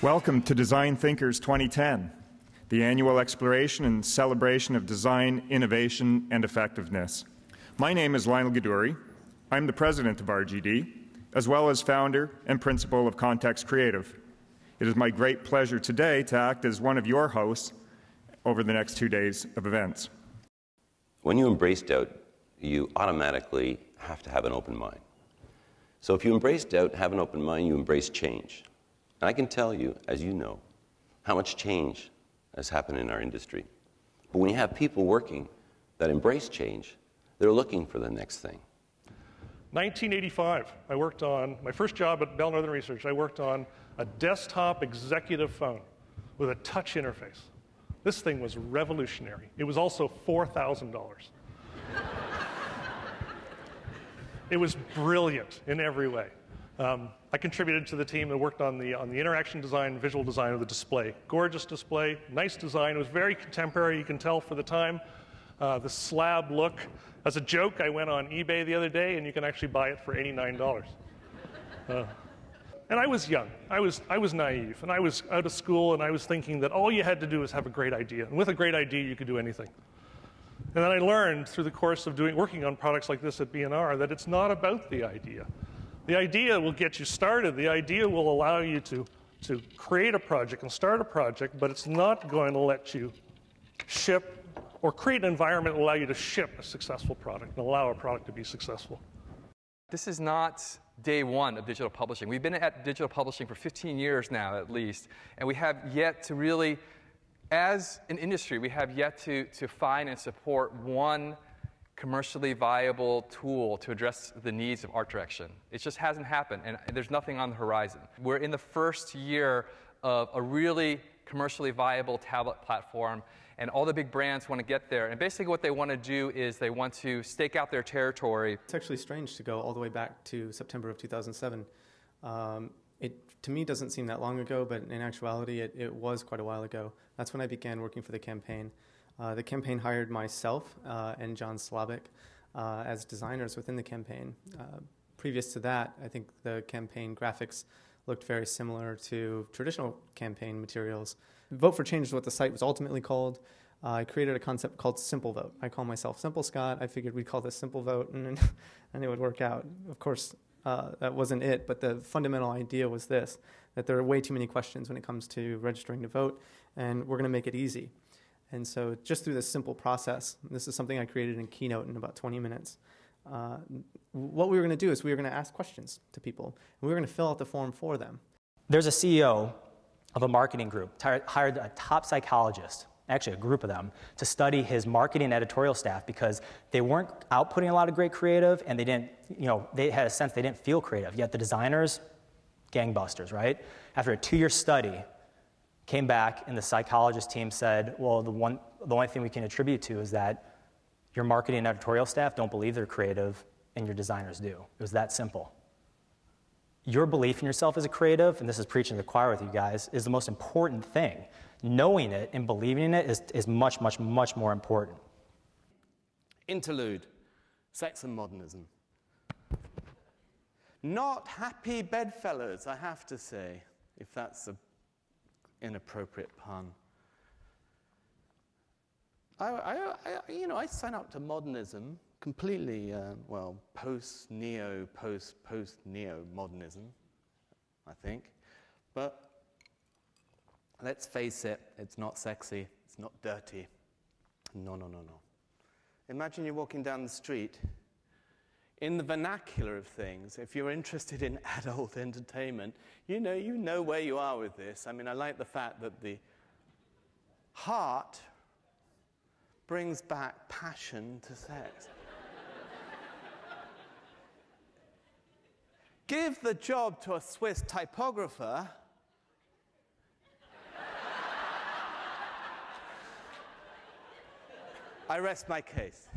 Welcome to DesignThinkers2010, the annual exploration and celebration of design, innovation, and effectiveness. My name is Lionel Gadouri. I'm the president of RGD, as well as founder and principal of Context Creative. It is my great pleasure today to act as one of your hosts over the next 2 days of events. When you embrace doubt, you automatically have to have an open mind. So if you embrace doubt, have an open mind, you embrace change. And I can tell you, as you know, how much change has happened in our industry. But when you have people working that embrace change, they're looking for the next thing. 1985, I worked on, my first job at Bell Northern Research, I worked on a desktop executive phone with a touch interface. This thing was revolutionary. It was also $4,000. It was brilliant in every way. I contributed to the team that worked on the interaction design, visual design of the display. Gorgeous display, nice design. It was very contemporary, you can tell for the time. The slab look. As a joke, I went on eBay the other day, and you can actually buy it for $89. And I was young. I was naive, and I was out of school, and I was thinking that all you had to do was have a great idea. And with a great idea, you could do anything. And then I learned through the course of working on products like this at B&R that it's not about the idea. The idea will get you started. The idea will allow you to create a project and start a project, but it's not going to let you ship or create an environment that will allow you to ship a successful product and allow a product to be successful. This is not day one of digital publishing. We've been at digital publishing for 15 years now, at least, and we have yet to really, as an industry, we have yet to find and support one commercially viable tool to address the needs of art direction. It just hasn't happened, and there's nothing on the horizon. We're in the first year of a really commercially viable tablet platform, and all the big brands want to get there. And basically what they want to do is they want to stake out their territory. It's actually strange to go all the way back to September of 2007. It, to me, doesn't seem that long ago, but in actuality, it was quite a while ago. That's when I began working for the campaign. The campaign hired myself and John Slavic as designers within the campaign. Previous to that, I think the campaign graphics looked very similar to traditional campaign materials. Vote for Change is what the site was ultimately called. I created a concept called Simple Vote. I call myself Simple Scott. I figured we'd call this Simple Vote, and it would work out. Of course, that wasn't it, but the fundamental idea was this, that there are way too many questions when it comes to registering to vote, and we're going to make it easy. And so just through this simple process, this is something I created in Keynote in about 20 minutes. What we were going to do is we were going to ask questions to people, and we were going to fill out the form for them. There's a CEO of a marketing group, hired a top psychologist, actually a group of them, to study his marketing and editorial staff because they weren't outputting a lot of great creative, and they didn't, they had a sense they didn't feel creative. Yet the designers, gangbusters, right? After a 2-year study, came back, and the psychologist team said, well, the only thing we can attribute to is that your marketing and editorial staff don't believe they're creative, and your designers do. It was that simple. Your belief in yourself as a creative, and this is preaching to the choir with you guys, is the most important thing. Knowing it and believing in it is much, much, much more important. Interlude, sex and modernism. Not happy bedfellows, I have to say, if that's an inappropriate pun. I sign up to modernism completely, post-neo modernism, I think. But let's face it, it's not sexy, it's not dirty. No. Imagine you're walking down the street. In the vernacular of things, if you're interested in adult entertainment, you know where you are with this. I mean, I like the fact that the heart brings back passion to sex. Give the job to a Swiss typographer, I rest my case.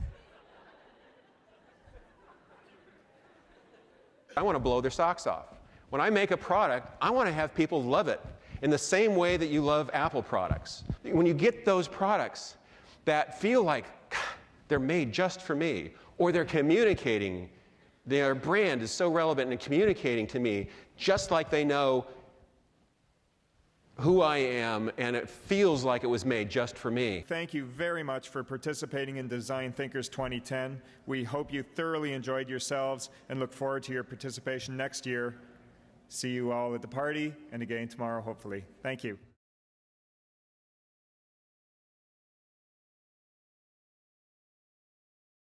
I want to blow their socks off. When I make a product, I want to have people love it in the same way that you love Apple products. When you get those products that feel like they're made just for me, or they're communicating, their brand is so relevant in communicating to me, just like they know who I am, and it feels like it was made just for me. Thank you very much for participating in Design Thinkers 2010. We hope you thoroughly enjoyed yourselves and look forward to your participation next year. See you all at the party and again tomorrow, hopefully. Thank you.